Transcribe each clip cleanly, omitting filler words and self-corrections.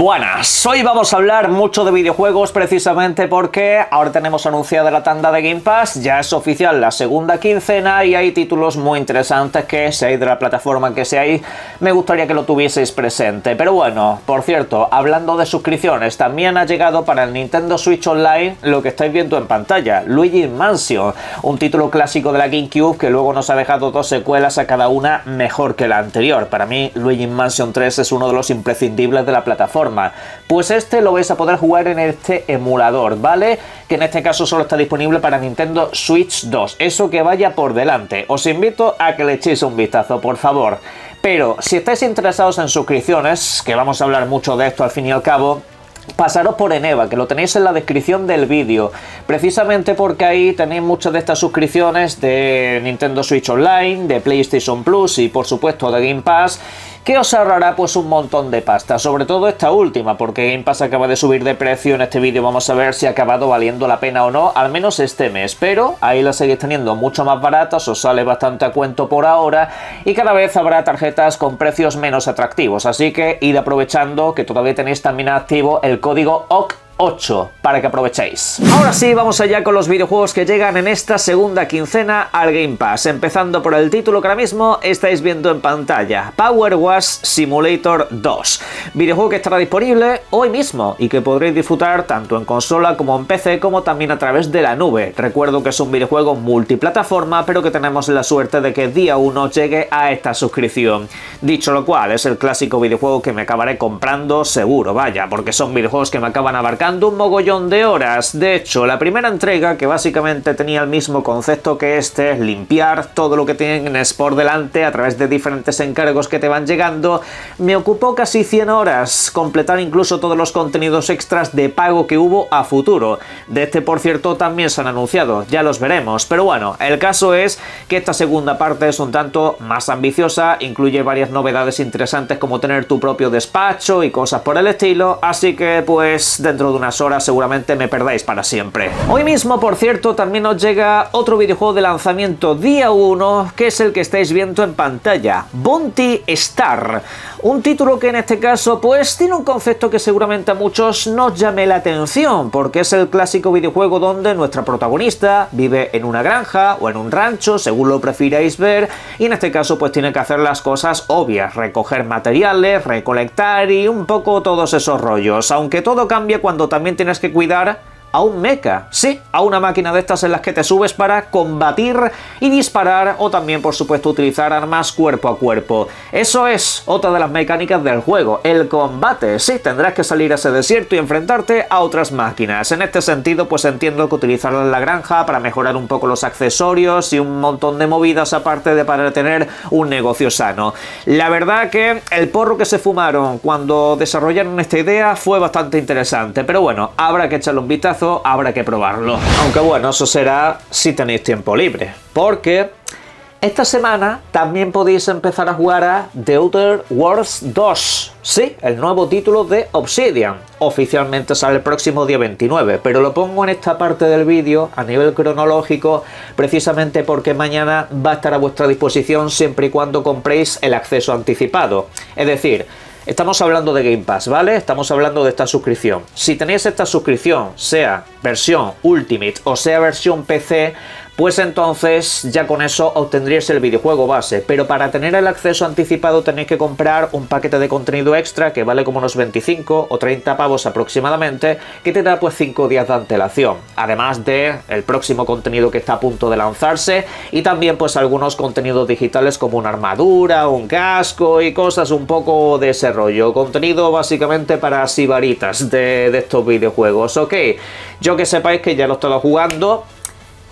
Buenas, hoy vamos a hablar mucho de videojuegos precisamente porque ahora tenemos anunciada la tanda de Game Pass, ya es oficial la segunda quincena y hay títulos muy interesantes que, seáis de la plataforma que seáis, me gustaría que lo tuvieseis presente. Pero bueno, por cierto, hablando de suscripciones, también ha llegado para el Nintendo Switch Online lo que estáis viendo en pantalla, Luigi's Mansion, un título clásico de la GameCube que luego nos ha dejado dos secuelas a cada una mejor que la anterior. Para mí, Luigi's Mansion 3 es uno de los imprescindibles de la plataforma. Pues este lo vais a poder jugar en este emulador, ¿vale? Que en este caso solo está disponible para Nintendo Switch 2. Eso que vaya por delante. Os invito a que le echéis un vistazo, por favor. Pero si estáis interesados en suscripciones, que vamos a hablar mucho de esto al fin y al cabo, pasaros por Eneba, que lo tenéis en la descripción del vídeo, precisamente porque ahí tenéis muchas de estas suscripciones de Nintendo Switch Online, de PlayStation Plus y por supuesto de Game Pass, que os ahorrará pues un montón de pasta, sobre todo esta última, porque Game Pass acaba de subir de precio. En este vídeo vamos a ver si ha acabado valiendo la pena o no, al menos este mes, pero ahí la seguís teniendo mucho más baratas, os sale bastante a cuento por ahora y cada vez habrá tarjetas con precios menos atractivos, así que id aprovechando que todavía tenéis también activo el código OC8 para que aprovechéis. Ahora sí, vamos allá con los videojuegos que llegan en esta segunda quincena al Game Pass, empezando por el título que ahora mismo estáis viendo en pantalla, Power Wash Simulator 2, videojuego que estará disponible hoy mismo y que podréis disfrutar tanto en consola como en PC, como también a través de la nube. Recuerdo que es un videojuego multiplataforma, pero que tenemos la suerte de que día 1 llegue a esta suscripción. Dicho lo cual, es el clásico videojuego que me acabaré comprando seguro, vaya, porque son videojuegos que me acaban abarcando un mogollón de horas. De hecho, la primera entrega, que básicamente tenía el mismo concepto que este, es limpiar todo lo que tienes por delante a través de diferentes encargos que te van llegando, me ocupó casi 100 horas, completar incluso todos los contenidos extras de pago que hubo a futuro. De este, por cierto, también se han anunciado, ya los veremos, pero bueno, el caso es que esta segunda parte es un tanto más ambiciosa, incluye varias novedades interesantes como tener tu propio despacho y cosas por el estilo, así que pues dentro de unas horas seguramente me perdáis para siempre. Hoy mismo, por cierto, también os llega otro videojuego de lanzamiento día 1, que es el que estáis viendo en pantalla, Bounty Star, un título que en este caso pues tiene un concepto que seguramente a muchos nos llame la atención, porque es el clásico videojuego donde nuestra protagonista vive en una granja o en un rancho, según lo prefiráis ver, y en este caso pues tiene que hacer las cosas obvias, recoger materiales, recolectar y un poco todos esos rollos, aunque todo cambia cuando también tienes que cuidar a un mecha, sí, a una máquina de estas en las que te subes para combatir y disparar, o también por supuesto utilizar armas cuerpo a cuerpo. Eso es otra de las mecánicas del juego, el combate. Sí, tendrás que salir a ese desierto y enfrentarte a otras máquinas. En este sentido pues entiendo que utilizarla en la granja para mejorar un poco los accesorios y un montón de movidas aparte de para tener un negocio sano. La verdad que el porro que se fumaron cuando desarrollaron esta idea fue bastante interesante, pero bueno, habrá que echarle un vistazo, habrá que probarlo. Aunque bueno, eso será si tenéis tiempo libre, porque esta semana también podéis empezar a jugar a The Outer Worlds 2. Sí, el nuevo título de Obsidian. Oficialmente sale el próximo día 29, pero lo pongo en esta parte del vídeo a nivel cronológico precisamente porque mañana va a estar a vuestra disposición siempre y cuando compréis el acceso anticipado. Es decir, estamos hablando de Game Pass, ¿vale? Estamos hablando de esta suscripción. Si tenéis esta suscripción, sea versión Ultimate o sea versión PC, pues entonces ya con eso obtendríais el videojuego base, pero para tener el acceso anticipado tenéis que comprar un paquete de contenido extra que vale como unos 25 o 30 pavos aproximadamente, que te da pues 5 días de antelación, además de el próximo contenido que está a punto de lanzarse y también pues algunos contenidos digitales como una armadura, un casco y cosas un poco de ese rollo, contenido básicamente para sibaritas de estos videojuegos. Ok, yo que sepáis que ya lo he estado jugando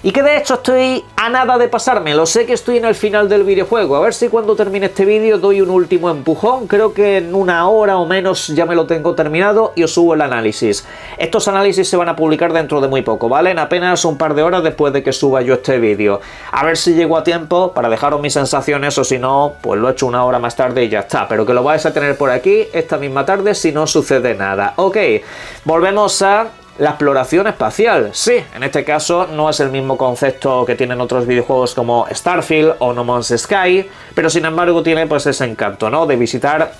y que de hecho estoy a nada de pasármelo, sé que estoy en el final del videojuego, a ver si cuando termine este vídeo doy un último empujón, creo que en una hora o menos ya me lo tengo terminado y os subo el análisis. Estos análisis se van a publicar dentro de muy poco, ¿vale? En apenas un par de horas después de que suba yo este vídeo. A ver si llego a tiempo para dejaros mis sensaciones o si no, pues lo he hecho una hora más tarde y ya está, pero que lo vais a tener por aquí esta misma tarde si no sucede nada. Ok, volvemos a la exploración espacial. Sí, en este caso no es el mismo concepto que tienen otros videojuegos como Starfield o No Man's Sky, pero sin embargo tiene pues ese encanto, ¿no? De visitar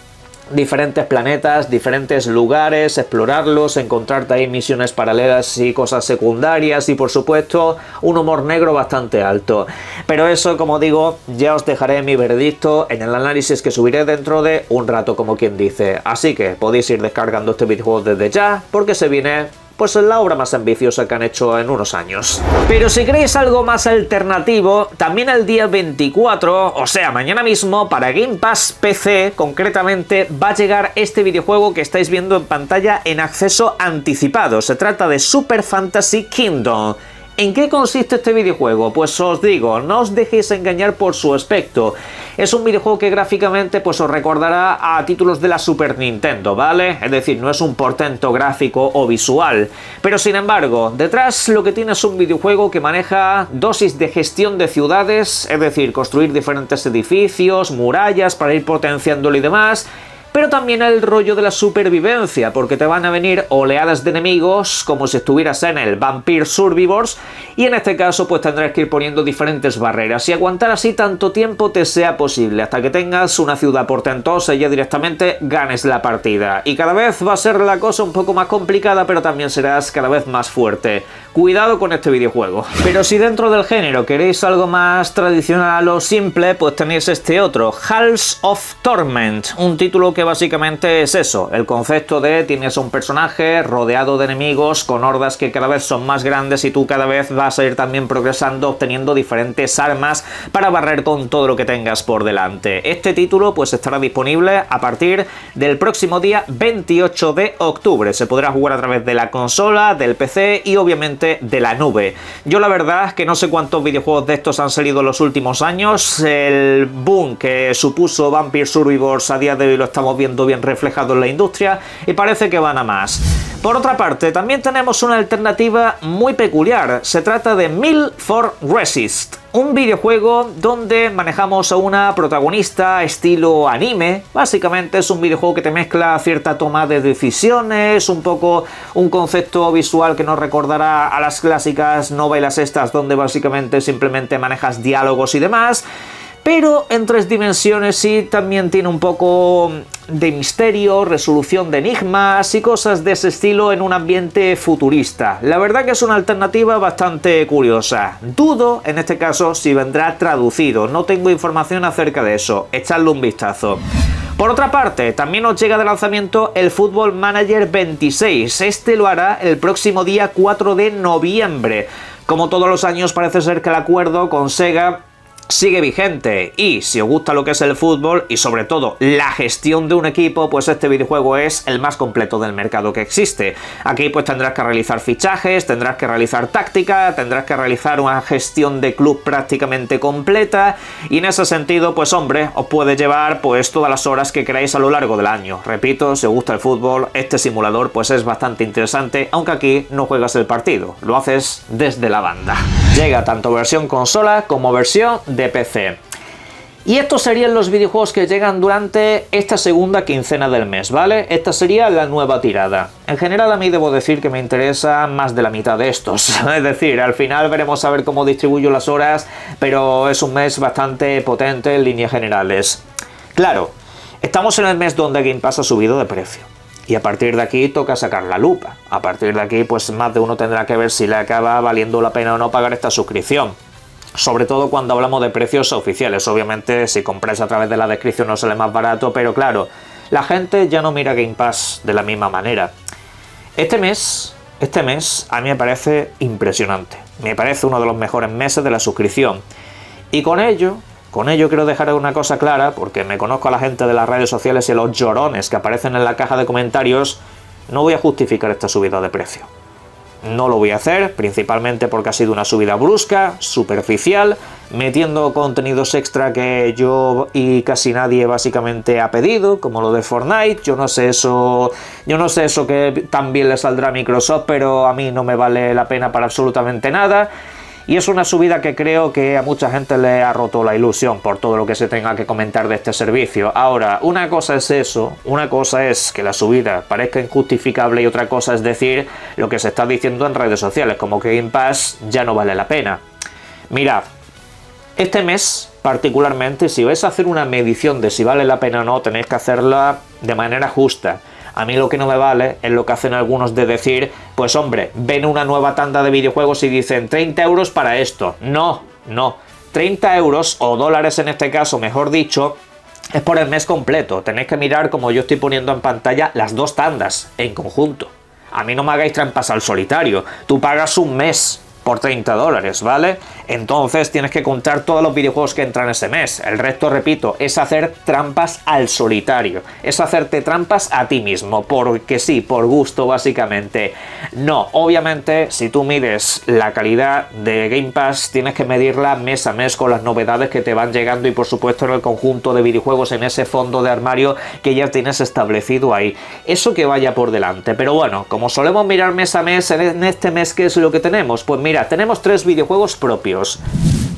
diferentes planetas, diferentes lugares, explorarlos, encontrarte ahí misiones paralelas y cosas secundarias y por supuesto un humor negro bastante alto. Pero eso, como digo, ya os dejaré mi veredicto en el análisis que subiré dentro de un rato, como quien dice. Así que podéis ir descargando este videojuego desde ya, porque se viene pues es la obra más ambiciosa que han hecho en unos años. Pero si queréis algo más alternativo, también el día 24, o sea, mañana mismo, para Game Pass PC, concretamente, va a llegar este videojuego que estáis viendo en pantalla en acceso anticipado. Se trata de Super Fantasy Kingdom. ¿En qué consiste este videojuego? Pues os digo, no os dejéis engañar por su aspecto. Es un videojuego que gráficamente pues os recordará a títulos de la Super Nintendo, ¿vale? Es decir, no es un portento gráfico o visual. Pero sin embargo, detrás lo que tiene es un videojuego que maneja dosis de gestión de ciudades, es decir, construir diferentes edificios, murallas para ir potenciándolo y demás. Pero también el rollo de la supervivencia, porque te van a venir oleadas de enemigos como si estuvieras en el Vampire Survivors, y en este caso pues tendrás que ir poniendo diferentes barreras y aguantar así tanto tiempo te sea posible, hasta que tengas una ciudad portentosa y ya directamente ganes la partida. Y cada vez va a ser la cosa un poco más complicada, pero también serás cada vez más fuerte. Cuidado con este videojuego. Pero si dentro del género queréis algo más tradicional o simple, pues tenéis este otro, Halls of Torment, un título que básicamente es eso, el concepto de tienes un personaje rodeado de enemigos con hordas que cada vez son más grandes y tú cada vez vas a ir también progresando obteniendo diferentes armas para barrer con todo lo que tengas por delante. Este título pues estará disponible a partir del próximo día 28 de octubre. Se podrá jugar a través de la consola, del PC y obviamente de la nube. Yo la verdad es que no sé cuántos videojuegos de estos han salido en los últimos años. El boom que supuso Vampire Survivors a día de hoy lo estamos viendo bien reflejado en la industria y parece que van a más. Por otra parte, también tenemos una alternativa muy peculiar. Se trata de Mill for Resist, un videojuego donde manejamos a una protagonista estilo anime. Básicamente es un videojuego que te mezcla cierta toma de decisiones, un poco un concepto visual que nos recordará a las clásicas novelas estas donde básicamente simplemente manejas diálogos y demás, pero en 3 dimensiones y también tiene un poco de misterio, resolución de enigmas y cosas de ese estilo en un ambiente futurista. La verdad que es una alternativa bastante curiosa. Dudo, en este caso, si vendrá traducido. No tengo información acerca de eso. Echadle un vistazo. Por otra parte, también nos llega de lanzamiento el Football Manager 26. Este lo hará el próximo día 4 de noviembre. Como todos los años, parece ser que el acuerdo con Sega sigue vigente, y si os gusta lo que es el fútbol y sobre todo la gestión de un equipo, pues este videojuego es el más completo del mercado que existe. Aquí pues tendrás que realizar fichajes, tendrás que realizar táctica, tendrás que realizar una gestión de club prácticamente completa, y en ese sentido pues hombre, os puede llevar pues todas las horas que queráis a lo largo del año. Repito, si os gusta el fútbol, este simulador pues es bastante interesante, aunque aquí no juegas el partido, lo haces desde la banda. Llega tanto versión consola como versión de PC. Y estos serían los videojuegos que llegan durante esta segunda quincena del mes, ¿vale? Esta sería la nueva tirada. En general a mí debo decir que me interesa más de la mitad de estos. Es decir, al final veremos a ver cómo distribuyo las horas, pero es un mes bastante potente en líneas generales. Claro, estamos en el mes donde Game Pass ha subido de precio. Y a partir de aquí toca sacar la lupa. A partir de aquí pues más de uno tendrá que ver si le acaba valiendo la pena o no pagar esta suscripción. Sobre todo cuando hablamos de precios oficiales. Obviamente si compráis a través de la descripción no sale más barato, pero claro, la gente ya no mira Game Pass de la misma manera. Este mes a mí me parece impresionante. Me parece uno de los mejores meses de la suscripción. Y con ello quiero dejar una cosa clara, porque me conozco a la gente de las redes sociales y a los llorones que aparecen en la caja de comentarios. No voy a justificar esta subida de precio. No lo voy a hacer, principalmente porque ha sido una subida brusca, superficial, metiendo contenidos extra que yo y casi nadie básicamente ha pedido, como lo de Fortnite. Yo no sé eso que también le saldrá a Microsoft, pero a mí no me vale la pena para absolutamente nada. Y es una subida que creo que a mucha gente le ha roto la ilusión por todo lo que se tenga que comentar de este servicio. Ahora, una cosa es eso, una cosa es que la subida parezca injustificable y otra cosa es decir lo que se está diciendo en redes sociales, como que Game Pass ya no vale la pena. Mirad, este mes particularmente, si vais a hacer una medición de si vale la pena o no, tenéis que hacerla de manera justa. A mí lo que no me vale es lo que hacen algunos de decir, pues hombre, ven una nueva tanda de videojuegos y dicen 30 euros para esto. No, no. 30 euros o dólares en este caso, mejor dicho, es por el mes completo. Tenéis que mirar, como yo estoy poniendo en pantalla, las dos tandas en conjunto. A mí no me hagáis trampas al solitario. Tú pagas un mes por 30 dólares, ¿vale? Entonces tienes que contar todos los videojuegos que entran ese mes. El resto, repito, es hacer trampas al solitario. Es hacerte trampas a ti mismo, porque sí, por gusto básicamente. No, obviamente, si tú mides la calidad de Game Pass, tienes que medirla mes a mes con las novedades que te van llegando y por supuesto en el conjunto de videojuegos, en ese fondo de armario que ya tienes establecido ahí. Eso que vaya por delante. Pero bueno, como solemos mirar mes a mes, en este mes, ¿qué es lo que tenemos? Pues mira, tenemos 3 videojuegos propios.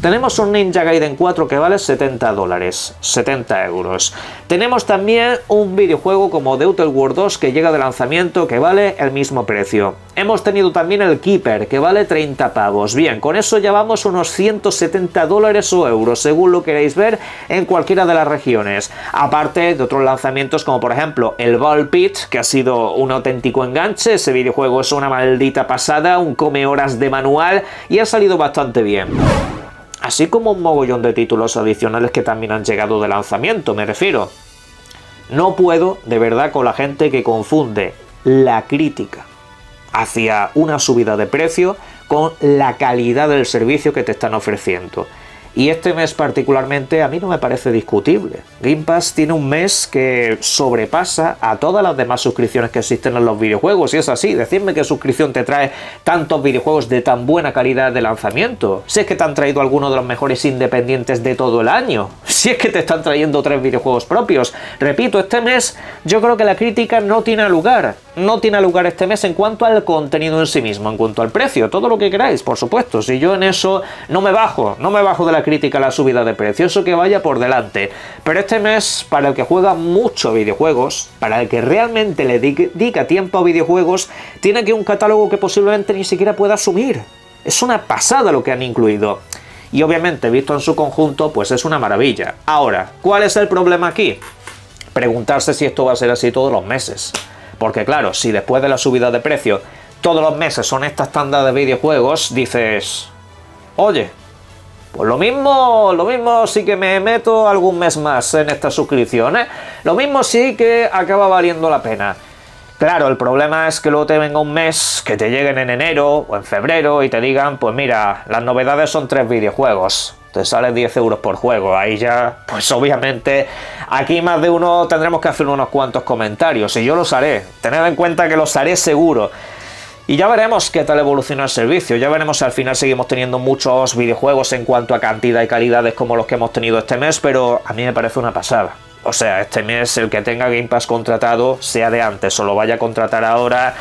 Tenemos un Ninja Gaiden 4 que vale 70 dólares, 70 euros. Tenemos también un videojuego como The Outer Worlds 2 que llega de lanzamiento que vale el mismo precio. Hemos tenido también el Keeper que vale 30 pavos. Bien, con eso ya vamos unos 170 dólares o euros, según lo queréis ver en cualquiera de las regiones. Aparte de otros lanzamientos como por ejemplo el Ball Pit, que ha sido un auténtico enganche. Ese videojuego es una maldita pasada, un come horas de manual y ha salido bastante bien. Así como un mogollón de títulos adicionales que también han llegado de lanzamiento, me refiero. No puedo, de verdad, con la gente que confunde la crítica hacia una subida de precio con la calidad del servicio que te están ofreciendo. Y este mes particularmente a mí no me parece discutible. Game Pass tiene un mes que sobrepasa a todas las demás suscripciones que existen en los videojuegos. Y es así, decidme qué suscripción te trae tantos videojuegos de tan buena calidad de lanzamiento. Si es que te han traído algunos de los mejores independientes de todo el año. Si es que te están trayendo 3 videojuegos propios. Repito, este mes yo creo que la crítica no tiene lugar. No tiene lugar este mes en cuanto al contenido en sí mismo, en cuanto al precio, todo lo que queráis, por supuesto. Si yo en eso no me bajo de la crítica a la subida de precio, eso que vaya por delante. Pero este mes, para el que juega mucho videojuegos, para el que realmente le dedica tiempo a videojuegos, tiene aquí un catálogo que posiblemente ni siquiera pueda asumir. Es una pasada lo que han incluido. Y obviamente, visto en su conjunto, pues es una maravilla. Ahora, ¿cuál es el problema aquí? Preguntarse si esto va a ser así todos los meses. Porque claro, si después de la subida de precio todos los meses son estas tandas de videojuegos, dices, oye, pues lo mismo sí que me meto algún mes más en esta suscripción, ¿eh? Lo mismo sí que acaba valiendo la pena. Claro, el problema es que luego te venga un mes, que te lleguen en enero o en febrero y te digan, pues mira, las novedades son 3 videojuegos. Te sale 10 euros por juego. Ahí ya, pues obviamente, aquí más de uno tendremos que hacer unos cuantos comentarios. Y yo los haré. Tened en cuenta que los haré seguro. Y ya veremos qué tal evoluciona el servicio. Ya veremos si al final seguimos teniendo muchos videojuegos en cuanto a cantidad y calidades como los que hemos tenido este mes. Pero a mí me parece una pasada. O sea, este mes el que tenga Game Pass contratado, sea de antes o lo vaya a contratar ahora,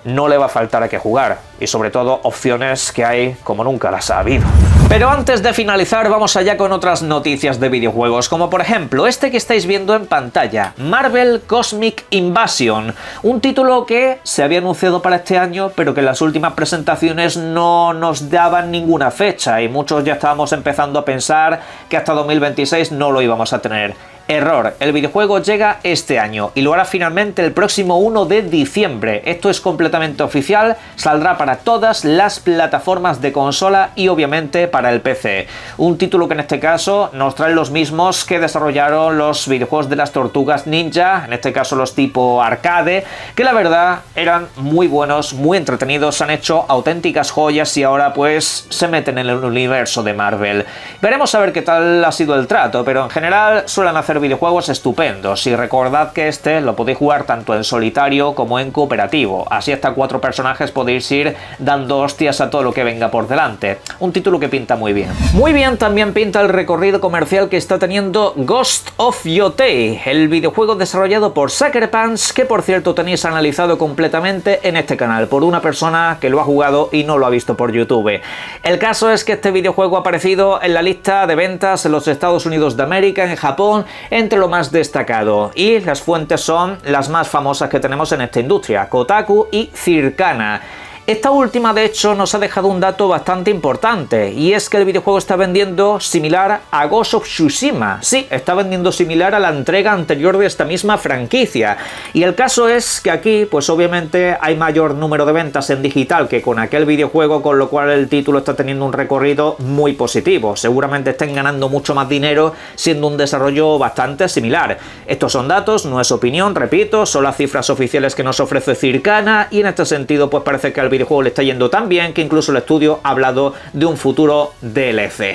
no le va a faltar a qué jugar. Y sobre todo opciones que hay como nunca las ha habido. Pero antes de finalizar vamos allá con otras noticias de videojuegos, como por ejemplo este que estáis viendo en pantalla, Marvel Cosmic Invasion, un título que se había anunciado para este año, pero que en las últimas presentaciones no nos daban ninguna fecha y muchos ya estábamos empezando a pensar que hasta 2026 no lo íbamos a tener. Error, el videojuego llega este año y lo hará finalmente el próximo 1 de diciembre. Esto es completamente oficial, saldrá para todas las plataformas de consola y obviamente para el PC. Un título que en este caso nos trae los mismos que desarrollaron los videojuegos de las Tortugas Ninja, en este caso los tipo arcade, que la verdad eran muy buenos, muy entretenidos, han hecho auténticas joyas y ahora pues se meten en el universo de Marvel. Veremos a ver qué tal ha sido el trato, pero en general suelen hacer videojuegos estupendos y recordad que este lo podéis jugar tanto en solitario como en cooperativo, así hasta 4 personajes podéis ir dando hostias a todo lo que venga por delante. Un título que pinta muy bien. Muy bien también pinta el recorrido comercial que está teniendo Ghost of Yotei, el videojuego desarrollado por Sucker Punch, que por cierto tenéis analizado completamente en este canal por una persona que lo ha jugado y no lo ha visto por YouTube. El caso es que este videojuego ha aparecido en la lista de ventas en los Estados Unidos de América, en Japón, entre lo más destacado, y las fuentes son las más famosas que tenemos en esta industria, Kotaku y Circana. Esta última, de hecho, nos ha dejado un dato bastante importante, y es que el videojuego está vendiendo similar a Ghost of Tsushima. Sí, está vendiendo similar a la entrega anterior de esta misma franquicia. Y el caso es que aquí, pues obviamente hay mayor número de ventas en digital que con aquel videojuego, con lo cual el título está teniendo un recorrido muy positivo. Seguramente estén ganando mucho más dinero siendo un desarrollo bastante similar. Estos son datos, no es opinión, repito, son las cifras oficiales que nos ofrece Circana, y en este sentido pues parece que al videojuego le está yendo tan bien que incluso el estudio ha hablado de un futuro DLC.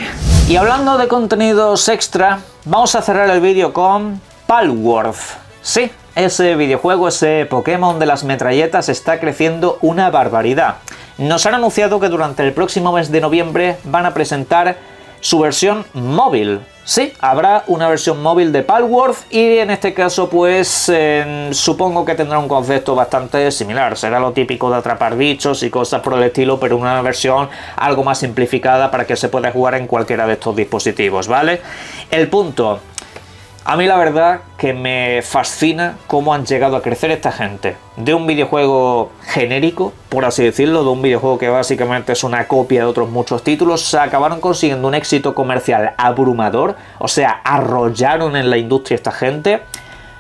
Y hablando de contenidos extra, vamos a cerrar el vídeo con Palworld. Sí, ese videojuego, ese Pokémon de las metralletas está creciendo una barbaridad. Nos han anunciado que durante el próximo mes de noviembre van a presentar su versión móvil. Sí, habrá una versión móvil de Palworld, y en este caso pues supongo que tendrá un concepto bastante similar. Será lo típico de atrapar bichos y cosas por el estilo, pero una versión algo más simplificada para que se pueda jugar en cualquiera de estos dispositivos, ¿vale? El punto... A mí la verdad que me fascina cómo han llegado a crecer esta gente. De un videojuego genérico, por así decirlo, de un videojuego que básicamente es una copia de otros muchos títulos, se acabaron consiguiendo un éxito comercial abrumador, o sea, arrollaron en la industria esta gente.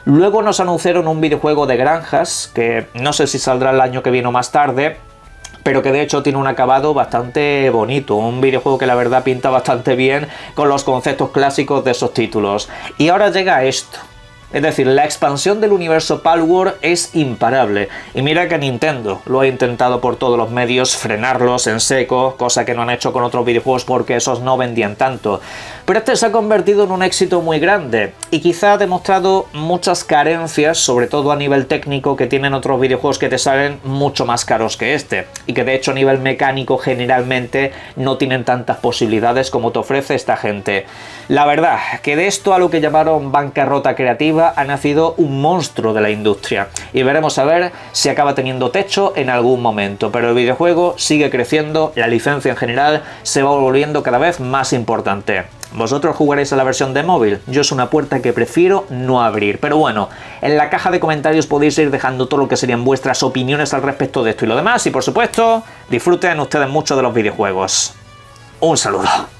Luego nos anunciaron un videojuego de granjas, que no sé si saldrá el año que viene o más tarde, pero que de hecho tiene un acabado bastante bonito, un videojuego que la verdad pinta bastante bien con los conceptos clásicos de esos títulos. Y ahora llega esto. Es decir, la expansión del universo Palworld es imparable, y mira que Nintendo lo ha intentado por todos los medios frenarlos en seco, cosa que no han hecho con otros videojuegos porque esos no vendían tanto. Pero este se ha convertido en un éxito muy grande, y quizá ha demostrado muchas carencias, sobre todo a nivel técnico, que tienen otros videojuegos que te salen mucho más caros que este, y que de hecho a nivel mecánico generalmente no tienen tantas posibilidades como te ofrece esta gente. La verdad, que de esto a lo que llamaron bancarrota creativa ha nacido un monstruo de la industria, y veremos a ver si acaba teniendo techo en algún momento, pero el videojuego sigue creciendo, la licencia en general se va volviendo cada vez más importante. ¿Vosotros jugaréis a la versión de móvil? Yo es una puerta que prefiero no abrir, pero bueno, en la caja de comentarios podéis ir dejando todo lo que serían vuestras opiniones al respecto de esto y lo demás, y por supuesto, disfruten ustedes mucho de los videojuegos. Un saludo.